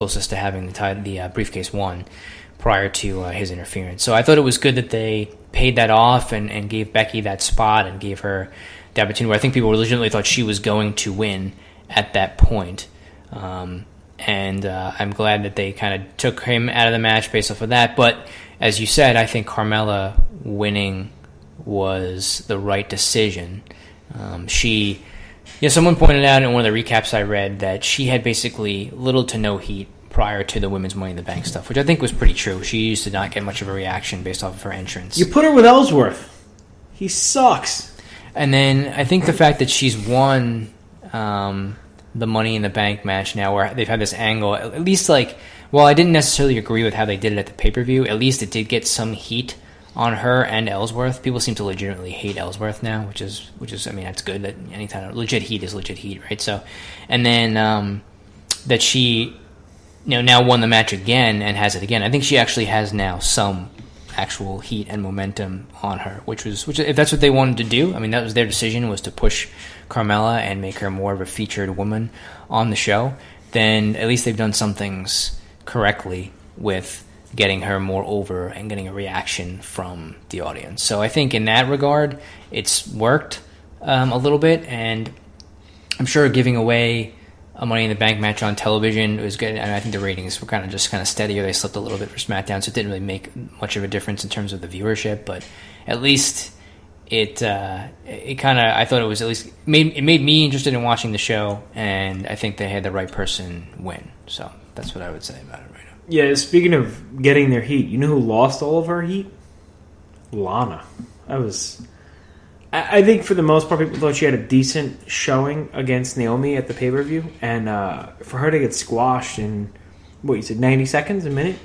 closest to having the briefcase won prior to his interference. So I thought it was good that they paid that off and gave Becky that spot and gave her the opportunity where I think people legitimately thought she was going to win at that point. And I'm glad that they kind of took him out of the match based off of that. But as you said, I think Carmella winning was the right decision. Someone pointed out in one of the recaps I read that she had basically little to no heat prior to the Women's Money in the Bank stuff, which I think was pretty true. She used to not get much of a reaction based off of her entrance. You put her with Ellsworth. He sucks. And then I think the fact that she's won the Money in the Bank match now, where they've had this angle, at least while I didn't necessarily agree with how they did it at the pay-per-view, at least it did get some heat on her and Ellsworth. People seem to legitimately hate Ellsworth now, which is I mean, that's good. That any kind of legit heat is legit heat, right? So, and then that she now won the match again and has it again. I think she actually has now some actual heat and momentum on her, which if that's what they wanted to do, I mean, that was their decision, was to push Carmella and make her more of a featured woman on the show. Then at least they've done some things correctly with getting her more over and getting a reaction from the audience. So I think in that regard, it's worked a little bit, and I'm sure giving away a Money in the Bank match on television was good. And I think the ratings were kind of steadier. They slipped a little bit for SmackDown, so it didn't really make much of a difference in terms of the viewership. But at least it kind of, I thought it was at least made me interested in watching the show, and I think they had the right person win. So that's what I would say about it right now. Yeah, speaking of getting their heat, you know who lost all of her heat? Lana. I think for the most part, people thought she had a decent showing against Naomi at the pay-per-view, and for her to get squashed in, what you said, 90 seconds, a minute?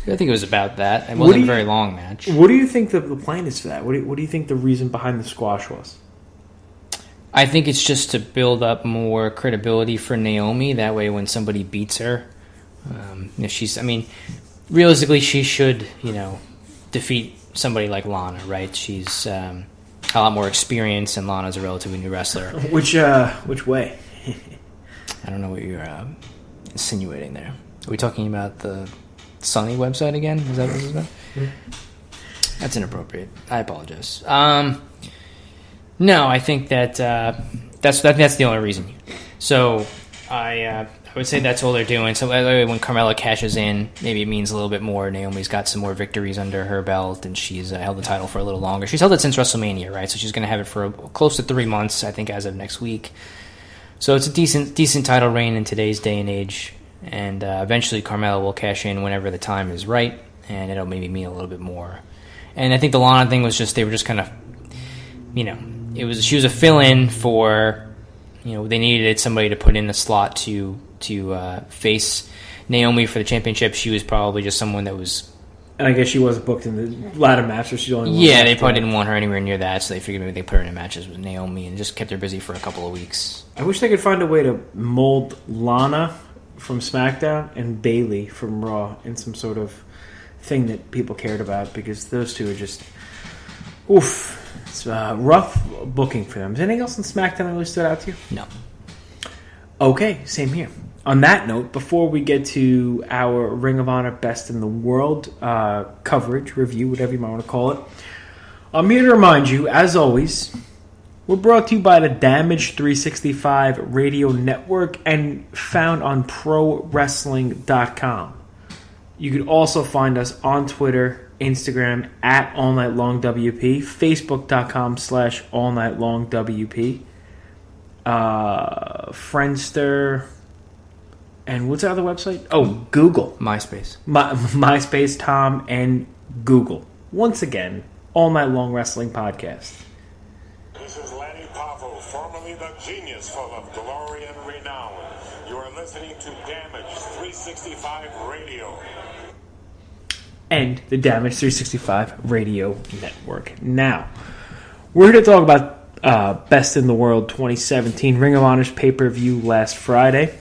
I think it was about that. It wasn't a very long match. What do you think the plan is for that? What do you think the reason behind the squash was? I think it's just to build up more credibility for Naomi. That way, when somebody beats her, realistically, she should, defeat somebody like Lana, right? She's a lot more experienced, and Lana's a relatively new wrestler. Which way? I don't know what you're insinuating there. Are we talking about the Sunny website again? Is that what this is about? Mm-hmm. That's inappropriate. I apologize. No, I think that that's the only reason. So I would say that's all they're doing. So when Carmella cashes in, maybe it means a little bit more. Naomi's got some more victories under her belt, and she's held the title for a little longer. She's held it since WrestleMania, right? So she's going to have it for close to 3 months, I think, as of next week. So it's a decent title reign in today's day and age. And eventually Carmella will cash in whenever the time is right, and it'll maybe mean a little bit more. And I think the Lana thing was they were just kind of, she was a fill-in for, they needed somebody to put in the slot to face Naomi for the championship. She was probably just someone that was... And I guess she wasn't booked in the ladder match, so she's only one. Yeah, they probably didn't want her anywhere near that, so they figured maybe they put her in matches with Naomi and just kept her busy for a couple of weeks. I wish they could find a way to mold Lana from SmackDown and Bayley from Raw in some sort of thing that people cared about, because those two are just... Oof. It's rough booking for them. Is anything else on SmackDown that really stood out to you? No. Okay, same here. On that note, before we get to our Ring of Honor Best in the World coverage, review, whatever you might want to call it, I'm here to remind you, as always, we're brought to you by the Damage 365 Radio Network and found on ProWrestling.com. You could also find us on Twitter, Instagram, at AllNightLongWP, Facebook.com/AllNightLongWP, Friendster... And what's the other website? Oh, Google. MySpace. MySpace, Tom, and Google. Once again, All Night Long Wrestling Podcast. This is Lanny Poffo, formerly the genius full of glory and renown. You are listening to Damage 365 Radio. And the Damage 365 Radio Network. Now, we're here to talk about Best in the World 2017, Ring of Honor's pay-per-view last Friday.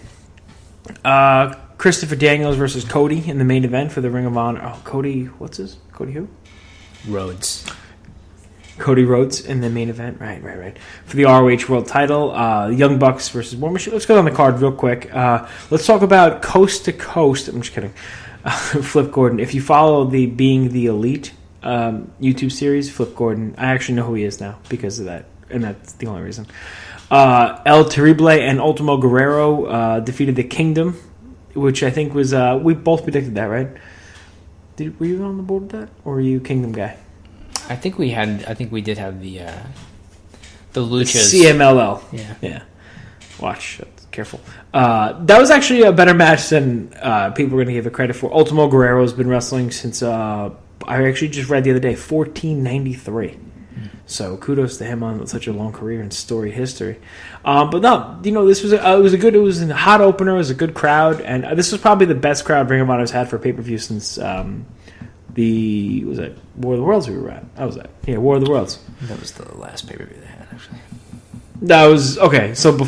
Christopher Daniels versus Cody in the main event for the Ring of Honor. Oh, Cody, what's his? Cody who? Rhodes. Cody Rhodes in the main event. Right. For the ROH World Title, Young Bucks versus War Machine. Let's go down the card real quick. Let's talk about Coast to Coast. I'm just kidding. Flip Gordon. If you follow the Being the Elite YouTube series, Flip Gordon, I actually know who he is now because of that, and that's the only reason. El Terrible and Ultimo Guerrero defeated the Kingdom, which I think was we both predicted that, right? Were you on the board with that, or were you Kingdom guy? I think we did have the Luchas. CMLL. Yeah. Watch. Careful. That was actually a better match than people were going to give it credit for. Ultimo Guerrero has been wrestling since, I actually just read the other day, 1493. So kudos to him on such a long career and storied history. But no, this was it was a hot opener. It was a good crowd, and this was probably the best crowd Ring of Honor's had for pay-per-view since was it War of the Worlds we were at? That was it. Yeah, War of the Worlds. That was the last pay-per-view they had, actually. That was okay. So, all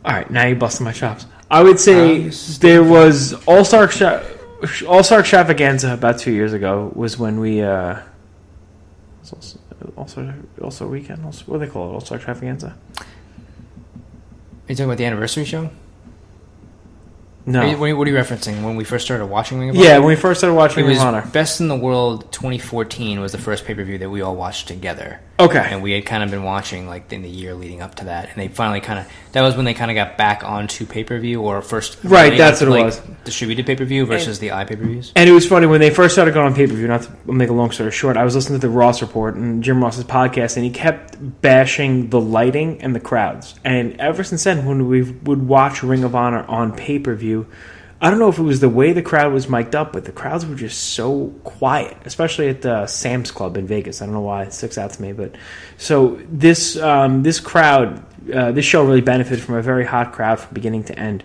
right, now you're busting my chops. I would say there was All-Star Extravaganza about 2 years ago was when we All-Star Weekend. What do they call it? All-Star Extravaganza. Are you talking about the anniversary show? No. What are you referencing? When we first started watching Ring of Honor? Yeah, when we first started watching Ring of Honor. Best in the World 2014 was the first pay-per-view that we all watched together. Okay. And we had kind of been watching like in the year leading up to that. And they finally that was when they kind of got back onto pay-per-view or first... Right, that's what it was. Distributed pay-per-view versus the iPay-per-views. And it was funny, when they first started going on pay-per-view, not to make a long story short, I was listening to the Ross Report and Jim Ross's podcast, and he kept bashing the lighting and the crowds. And ever since then, when we would watch Ring of Honor on pay-per-view, I don't know if it was the way the crowd was mic'd up, but the crowds were just so quiet, especially at the Sam's Club in Vegas. I don't know why it sticks out to me, but so this crowd, this show really benefited from a very hot crowd from beginning to end.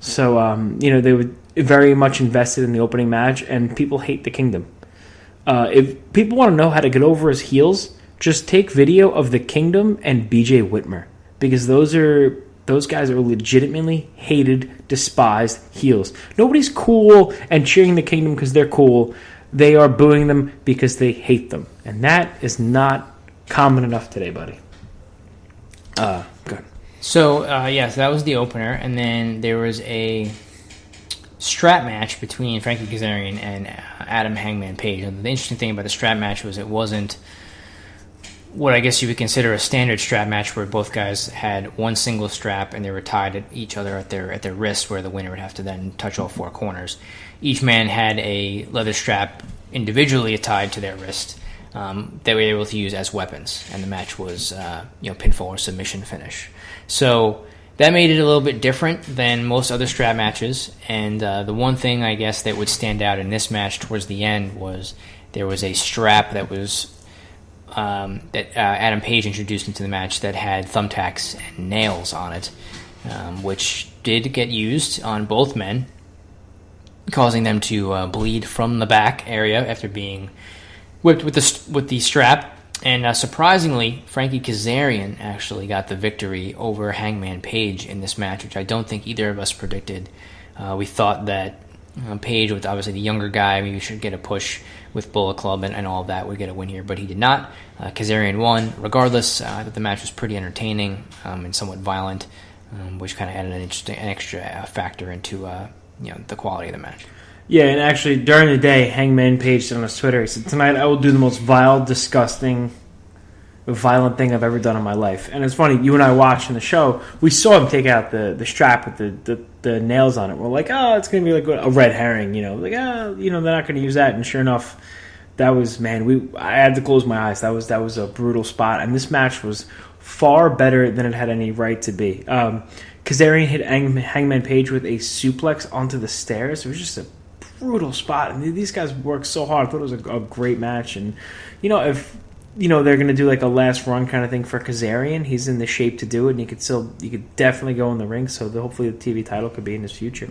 So they were very much invested in the opening match, and people hate the Kingdom. If people want to know how to get over as heels, just take video of the Kingdom and BJ Whitmer, because those guys are legitimately hated, despised heels. Nobody's cool and cheering the Kingdom because they're cool. They are booing them because they hate them. And that is not common enough today, buddy. Good. So that was the opener. And then there was a strap match between Frankie Kazarian and Adam Hangman Page. And the interesting thing about the strap match was it wasn't what I guess you would consider a standard strap match, where both guys had one single strap and they were tied at each other at their wrists, where the winner would have to then touch all four corners. Each man had a leather strap individually tied to their wrist that they were able to use as weapons, and the match was pinfall or submission finish. So that made it a little bit different than most other strap matches, and the one thing I guess that would stand out in this match towards the end was there was a strap that was that Adam Page introduced into the match that had thumbtacks and nails on it, which did get used on both men, causing them to bleed from the back area after being whipped with the strap. And surprisingly, Frankie Kazarian actually got the victory over Hangman Page in this match, which I don't think either of us predicted. We thought that Page, with obviously the younger guy, maybe should get a push with Bullet Club and all of that, would get a win here, but he did not. Kazarian won. Regardless, I thought the match was pretty entertaining and somewhat violent, which kind of added an extra factor into the quality of the match. Yeah, and actually, during the day, Hangman Page said on his Twitter, he said, "Tonight I will do the most vile, disgusting, violent thing I've ever done in my life." And it's funny, you and I watching the show, we saw him take out the strap with the nails on it. We're like, oh, it's going to be like a red herring, they're not going to use that. And sure enough, that was, I had to close my eyes. That was a brutal spot. And this match was far better than it had any right to be. Kazarian hit Hangman Page with a suplex onto the stairs. It was just a brutal spot. And these guys worked so hard. I thought it was a great match. And, if they're going to do like a last run kind of thing for Kazarian, he's in the shape to do it, and he could definitely go in the ring, so hopefully the TV title could be in his future.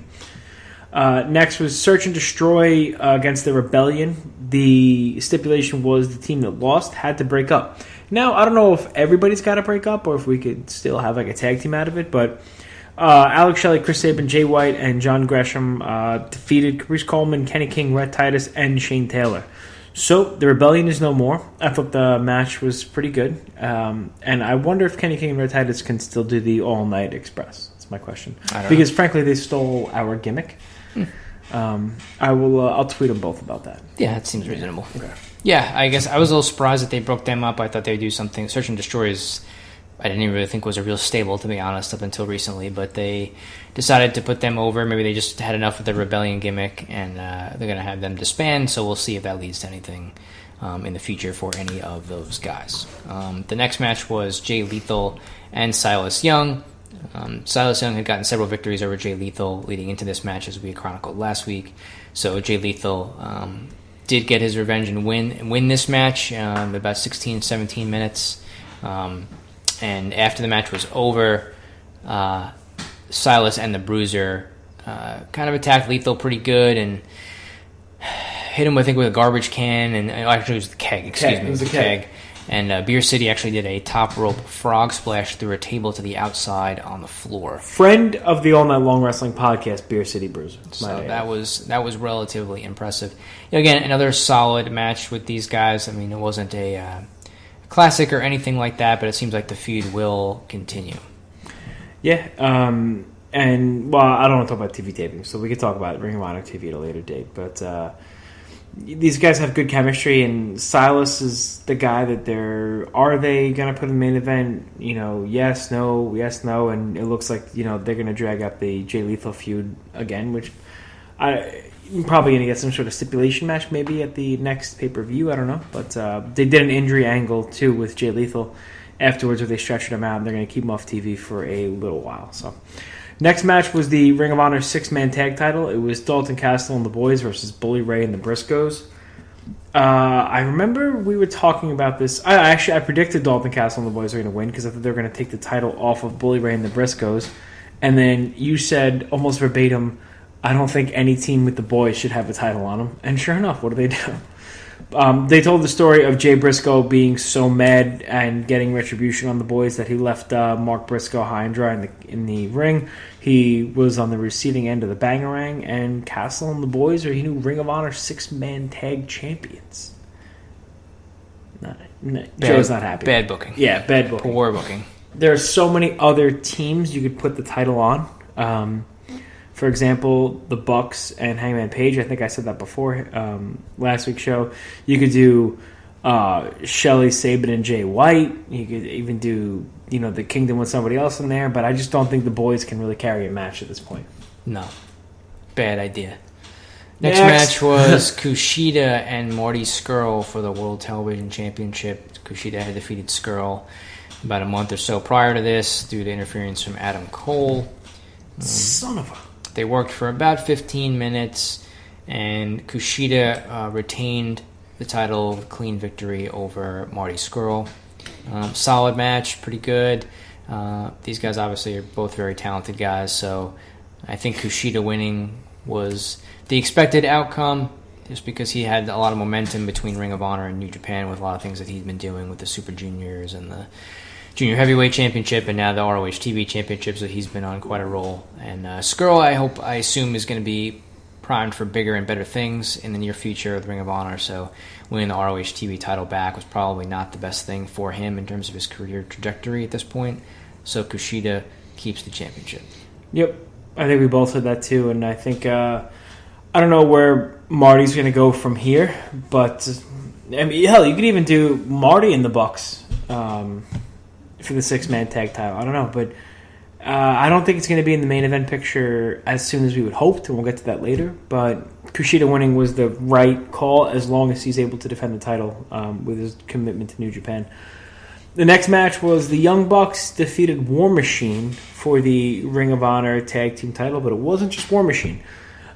Next was Search and Destroy against the Rebellion. The stipulation was the team that lost had to break up. Now, I don't know if everybody's got to break up or if we could still have like a tag team out of it, but Alex Shelley, Chris Sabin, Jay White, and John Gresham defeated Caprice Coleman, Kenny King, Rhett Titus, and Shane Taylor. So the Rebellion is no more. I thought the match was pretty good, and I wonder if Kenny King and Red Titus can still do the All Night Express. That's my question. Because frankly, they stole our gimmick. I'll tweet them both about that. Yeah, that seems reasonable. Okay. Yeah, I guess I was a little surprised that they broke them up. I thought they would do something. Search and Destroy is, I didn't even really think was a real stable, to be honest, up until recently. But they decided to put them over. Maybe they just had enough of the Rebellion gimmick, and they're going to have them disband. So we'll see if that leads to anything in the future for any of those guys. The next match was Jay Lethal and Silas Young. Silas Young had gotten several victories over Jay Lethal leading into this match, as we chronicled last week. So Jay Lethal did get his revenge and win this match about 16, 17 minutes. And after the match was over, Silas and the Bruiser kind of attacked Lethal pretty good and hit him, I think, with a garbage can. And actually, it was the keg. Excuse me, it was the keg. And Beer City actually did a top rope frog splash through a table to the outside on the floor. Friend of the All Night Long Wrestling podcast, Beer City Bruiser. So that was relatively impressive. Again, another solid match with these guys. I mean, it wasn't a classic or anything like that, but it seems like the feud will continue. Yeah, and well, I don't want to talk about TV taping, so we could talk about Ring of Honor TV at a later date, but these guys have good chemistry, and Silas is the guy that are they going to put in the main event? Yes, no, and it looks like, they're going to drag up the Jay Lethal feud again, which I'm probably going to get some sort of stipulation match maybe at the next pay-per-view, I don't know, but they did an injury angle too with Jay Lethal afterwards where they stretched him out, and they're going to keep him off TV for a little while, so... Next match was the Ring of Honor 6-man tag title. It was Dalton Castle and the Boys versus Bully Ray and the Briscoes. I remember we were talking about this. I predicted Dalton Castle and the Boys were going to win because I thought they were going to take the title off of Bully Ray and the Briscoes. And then you said, almost verbatim, I don't think any team with the Boys should have a title on them. And sure enough, what do they do? They told the story of Jay Briscoe being so mad and getting retribution on the Boys that he left Mark Briscoe high and dry in the ring. He was on the receiving end of the Bangarang, and Castle and the Boys are new Ring of Honor 6-man tag champions. Joe's not happy. Bad booking. Yeah, bad booking. Poor booking. There are so many other teams you could put the title on. For example, the Bucks and Hangman Page. I think I said that before last week's show. You could do Shelley Sabin and Jay White. You could even do the Kingdom with somebody else in there. But I just don't think the Boys can really carry a match at this point. No, bad idea. Next match was Kushida and Marty Scurll for the World Television Championship. Kushida had defeated Scurll about a month or so prior to this due to interference from Adam Cole. Son of a... They worked for about 15 minutes, and Kushida retained the title with a clean victory over Marty Scurll. Solid match, pretty good. These guys obviously are both very talented guys, so I think Kushida winning was the expected outcome just because he had a lot of momentum between Ring of Honor and New Japan with a lot of things that he'd been doing with the Super Juniors and the Junior Heavyweight Championship and now the ROH TV Championship, so he's been on quite a roll. And Scurll, I assume, is going to be primed for bigger and better things in the near future of the Ring of Honor, so winning the ROH TV title back was probably not the best thing for him in terms of his career trajectory at this point, so Kushida keeps the championship. Yep, I think we both said that too, and I think, I don't know where Marty's going to go from here, but, I mean, hell, you could even do Marty and the Bucks, for the 6-man tag title. I don't know, but I don't think it's going to be in the main event picture as soon as we would hoped, and we'll get to that later. But Kushida winning was the right call as long as he's able to defend the title with his commitment to New Japan. The next match was the Young Bucks defeated War Machine for the Ring of Honor tag team title, but it wasn't just War Machine.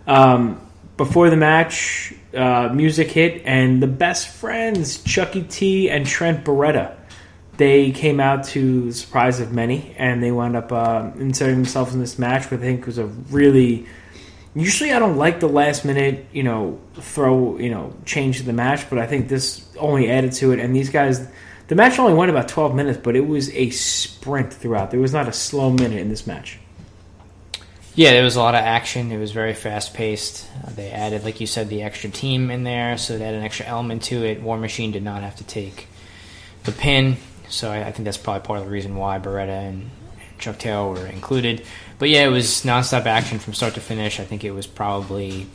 Before the match, music hit, and the best friends, Chucky T and Trent Beretta, they came out to the surprise of many, and they wound up inserting themselves in this match, which I think was a really... Usually I don't like the last minute, change to the match, but I think this only added to it, and these guys... The match only went about 12 minutes, but it was a sprint throughout. There was not a slow minute in this match. Yeah, there was a lot of action. It was very fast-paced. They added, like you said, the extra team in there, so they had an extra element to it. War Machine did not have to take the pin, so I think that's probably part of the reason why Beretta and Chuck Taylor were included. But yeah, it was nonstop action from start to finish. I think it was probably